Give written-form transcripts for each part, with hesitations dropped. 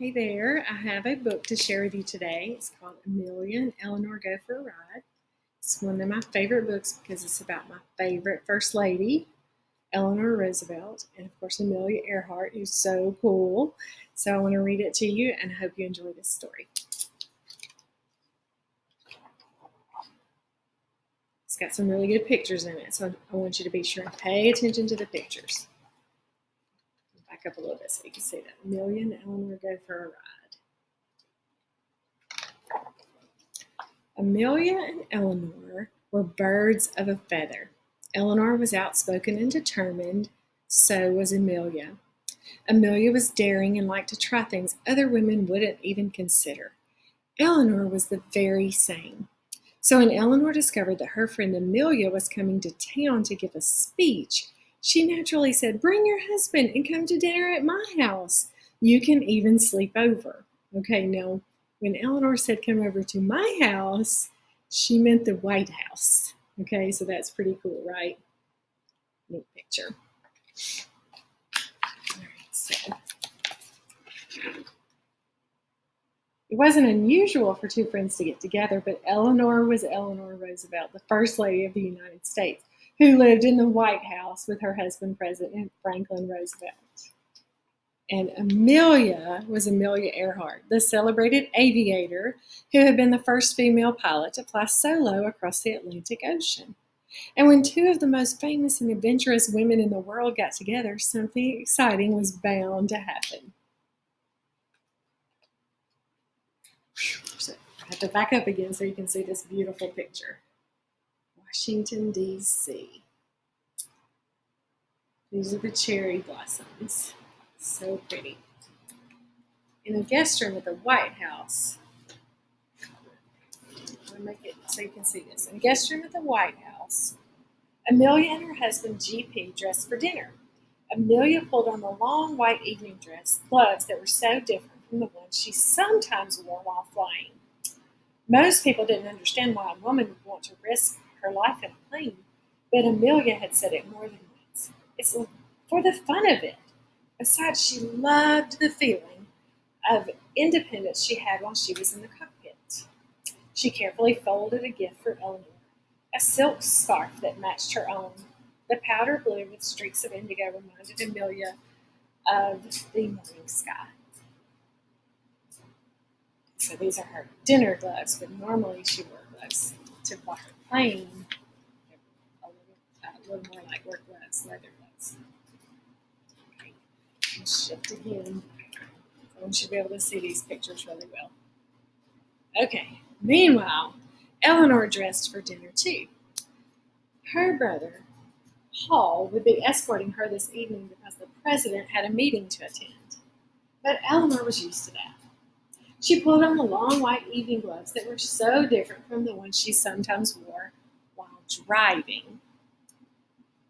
Hey there, I have a book to share with you today. It's called Amelia and Eleanor Go for a Ride. It's one of my favorite books because it's about my favorite First Lady, Eleanor Roosevelt, and of course Amelia Earhart, who's so cool. So I want to read it to you and I hope you enjoy this story. It's got some really good pictures in it, so I want you to be sure and pay attention to the pictures. Back up a little bit so you can see that. Amelia and Eleanor Go for a Ride. Amelia and Eleanor were birds of a feather. Eleanor was outspoken and determined, so was Amelia. Amelia was daring and liked to try things other women wouldn't even consider. Eleanor was the very same. So when Eleanor discovered that her friend Amelia was coming to town to give a speech, she naturally said, "Bring your husband and come to dinner at my house. You can even sleep over." Okay, now when Eleanor said come over to my house, she meant the White House. Okay, so that's pretty cool, right? Neat picture. All right, so it wasn't unusual for two friends to get together, but Eleanor was Eleanor Roosevelt, the First Lady of the United States, who lived in the White House with her husband, President Franklin Roosevelt. And Amelia was Amelia Earhart, the celebrated aviator who had been the first female pilot to fly solo across the Atlantic Ocean. And when two of the most famous and adventurous women in the world got together, something exciting was bound to happen. So I have to back up again so you can see this beautiful picture. Washington, D.C. These are the cherry blossoms. So pretty. In the guest room at the White House, I'm going to make it so you can see this. In the guest room at the White House, Amelia and her husband, G.P., dressed for dinner. Amelia pulled on the long white evening dress, gloves that were so different from the ones she sometimes wore while flying. Most people didn't understand why a woman would want to risk her life in a plane, but Amelia had said it more than once. It's for the fun of it. Besides, she loved the feeling of independence she had while she was in the cockpit. She carefully folded a gift for Eleanor, a silk scarf that matched her own. The powder blue with streaks of indigo reminded Amelia of the morning sky. So these are her dinner gloves, but normally she wore gloves to fly her plane. A little more like work gloves, leather gloves. Okay, let's shift again. I want you to be able to see these pictures really well. Okay, meanwhile, Eleanor dressed for dinner too. Her brother, Paul, would be escorting her this evening because the president had a meeting to attend. But Eleanor was used to that. She pulled on the long white evening gloves that were so different from the ones she sometimes wore while driving.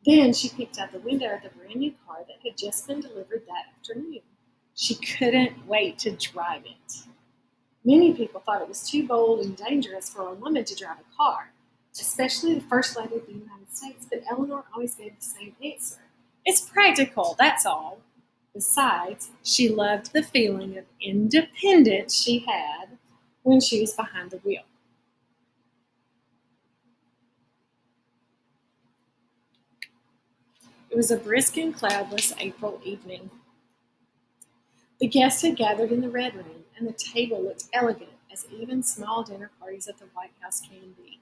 Then she peeked out the window at the brand new car that had just been delivered that afternoon. She couldn't wait to drive it. Many people thought it was too bold and dangerous for a woman to drive a car, especially the First Lady of the United States, but Eleanor always gave the same answer. It's practical, that's all. Besides, she loved the feeling of independence she had when she was behind the wheel. It was a brisk and cloudless April evening. The guests had gathered in the Red Room, and the table looked elegant, as even small dinner parties at the White House can be.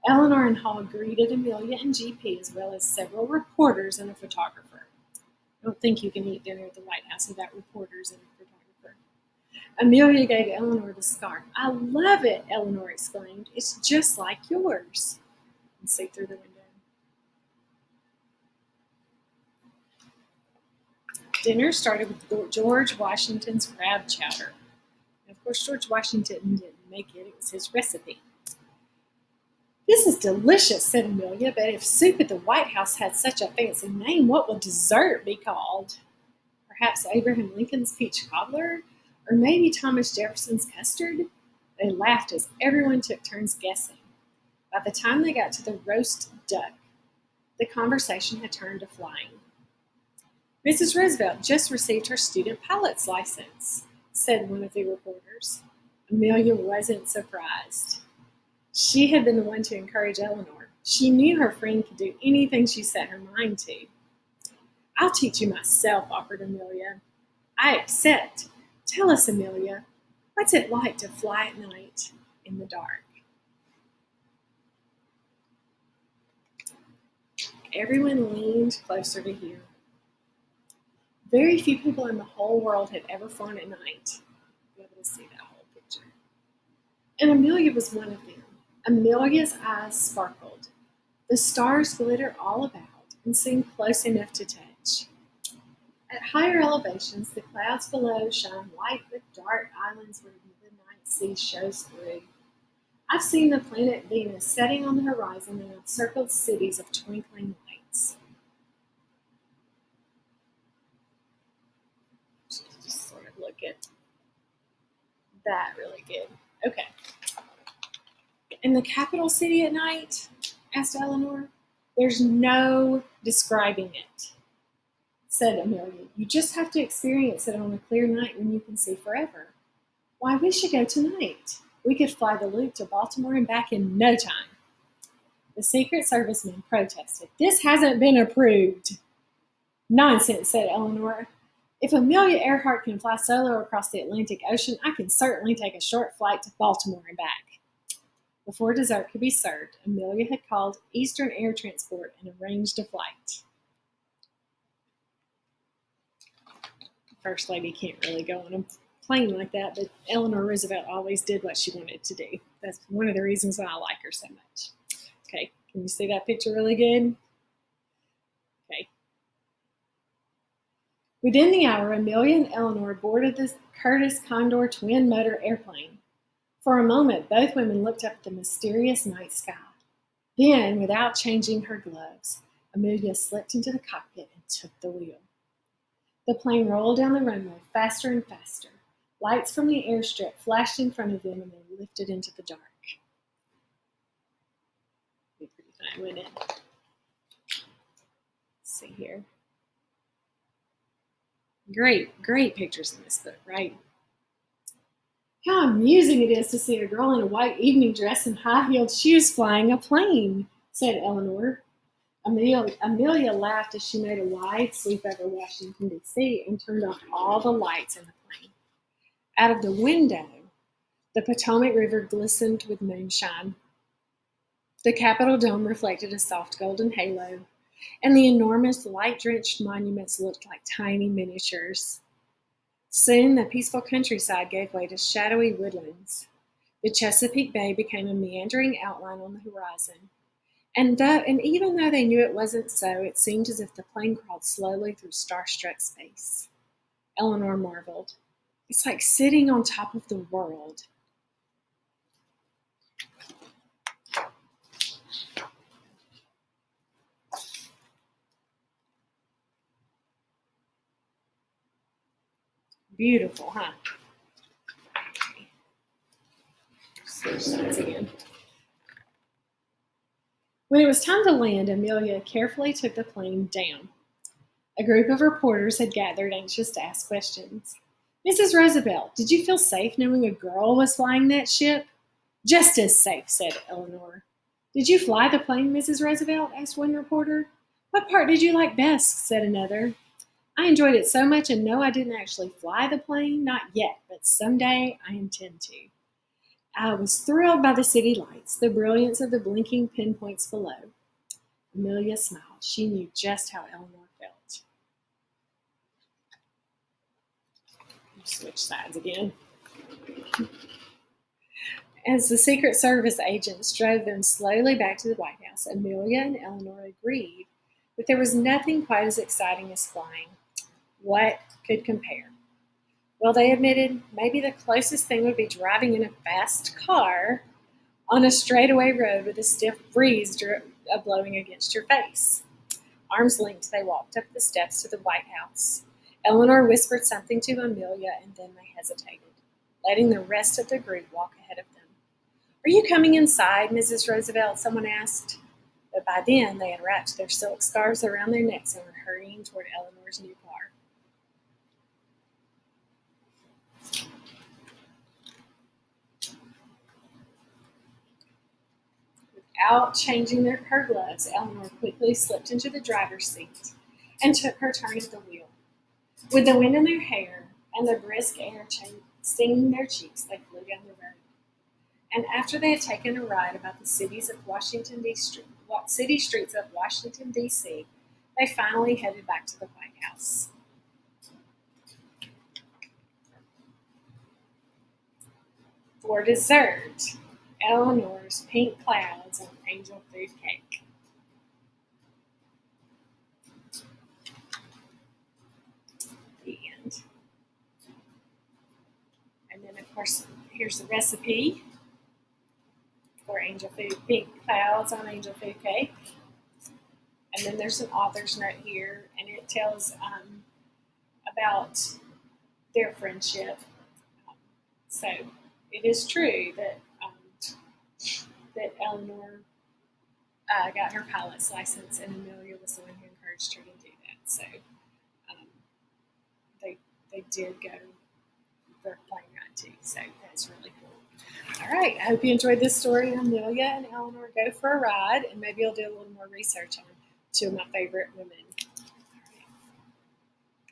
Eleanor and Hall greeted Amelia and G.P. as well as several reporters and a photographer. I don't think you can eat dinner at the White House without reporters and a photographer. Amelia gave Eleanor the scarf. "I love it," Eleanor exclaimed. "It's just like yours." You can see through the window. Dinner started with George Washington's crab chowder. And of course, George Washington didn't make it. It was his recipe. "This is delicious," said Amelia, "but if soup at the White House had such a fancy name, what would dessert be called? Perhaps Abraham Lincoln's peach cobbler? Or maybe Thomas Jefferson's custard?" They laughed as everyone took turns guessing. By the time they got to the roast duck, the conversation had turned to flying. Mrs. Roosevelt just received her student pilot's license, said one of the reporters. Amelia wasn't surprised. She had been the one to encourage Eleanor. She knew her friend could do anything she set her mind to. I'll teach you myself, offered Amelia. I accept. Tell us, Amelia, what's it like to fly at night in the dark? Everyone leaned closer to hear. Very few people in the whole world had ever flown at night. Be able to see that whole picture. And Amelia was one of them. Amelia's eyes sparkled. The stars glittered all about and seemed close enough to touch. At higher elevations, the clouds below shine white with dark islands where the night sea shows through. I've seen the planet Venus setting on the horizon, and I've circled cities of twinkling lights. Just sort of look at that really good. Okay. In the capital city at night? Asked Eleanor. There's no describing it, said Amelia. You just have to experience it on a clear night when you can see forever. Why, we should go tonight. We could fly the loop to Baltimore and back in no time. The Secret Serviceman protested. This hasn't been approved. Nonsense, said Eleanor. If Amelia Earhart can fly solo across the Atlantic Ocean, I can certainly take a short flight to Baltimore and back. Before dessert could be served, Amelia had called Eastern Air Transport and arranged a flight. The First Lady can't really go on a plane like that, but Eleanor Roosevelt always did what she wanted to do. That's one of the reasons why I like her so much. Okay, can you see that picture really good? Okay. Within the hour, Amelia and Eleanor boarded the Curtiss Condor twin-motor airplane. For a moment, both women looked up at the mysterious night sky. Then, without changing her gloves, Amelia slipped into the cockpit and took the wheel. The plane rolled down the runway faster and faster. Lights from the airstrip flashed in front of them and they lifted into the dark. Be pretty fine, wouldn't it? Let's see here. Great pictures in this book, right? How amusing it is to see a girl in a white evening dress and high-heeled shoes flying a plane, said Eleanor. Amelia laughed as she made a wide sweep over Washington, D.C. and turned off all the lights in the plane. Out of the window, the Potomac River glistened with moonshine. The Capitol dome reflected a soft golden halo, and the enormous light-drenched monuments looked like tiny miniatures. Soon the peaceful countryside gave way to shadowy woodlands. The Chesapeake Bay became a meandering outline on the horizon. And even though they knew it wasn't so, it seemed as if the plane crawled slowly through starstruck space. Eleanor marveled. It's like sitting on top of the world. Beautiful, huh? Switch sides again. When it was time to land, Amelia carefully took the plane down. A group of reporters had gathered, anxious to ask questions. Mrs. Roosevelt, did you feel safe knowing a girl was flying that ship? Just as safe, said Eleanor. Did you fly the plane, Mrs. Roosevelt? Asked one reporter. What part did you like best? Said another. I enjoyed it so much, and no, I didn't actually fly the plane, not yet, but someday I intend to. I was thrilled by the city lights, the brilliance of the blinking pinpoints below. Amelia smiled. She knew just how Eleanor felt. Switch sides again. As the Secret Service agents drove them slowly back to the White House, Amelia and Eleanor agreed that there was nothing quite as exciting as flying. What could compare? Well, they admitted maybe the closest thing would be driving in a fast car on a straightaway road with a stiff breeze blowing against your face. Arms linked, they walked up the steps to the White House. Eleanor whispered something to Amelia, and then they hesitated, letting the rest of the group walk ahead of them. Are you coming inside, Mrs. Roosevelt? Someone asked. But by then, they had wrapped their silk scarves around their necks and were hurrying toward Eleanor's new car. Without changing her gloves, Eleanor quickly slipped into the driver's seat and took her turn at the wheel. With the wind in their hair and the brisk air stinging their cheeks, they flew down the road. And after they had taken a ride about the city streets of Washington, D.C., they finally headed back to the White House. For dessert, Eleanor's pink clouds on angel food cake. The end. And then, of course, here's the recipe for angel food, pink clouds on angel food cake. And then there's an author's note here, and it tells about their friendship. So it is true that Eleanor got her pilot's license, and Amelia was the one who encouraged her to do that. So they did go for a plane ride too. So that's really cool. All right, I hope you enjoyed this story. Amelia and Eleanor go for a ride, and maybe I'll do a little more research on two of my favorite women.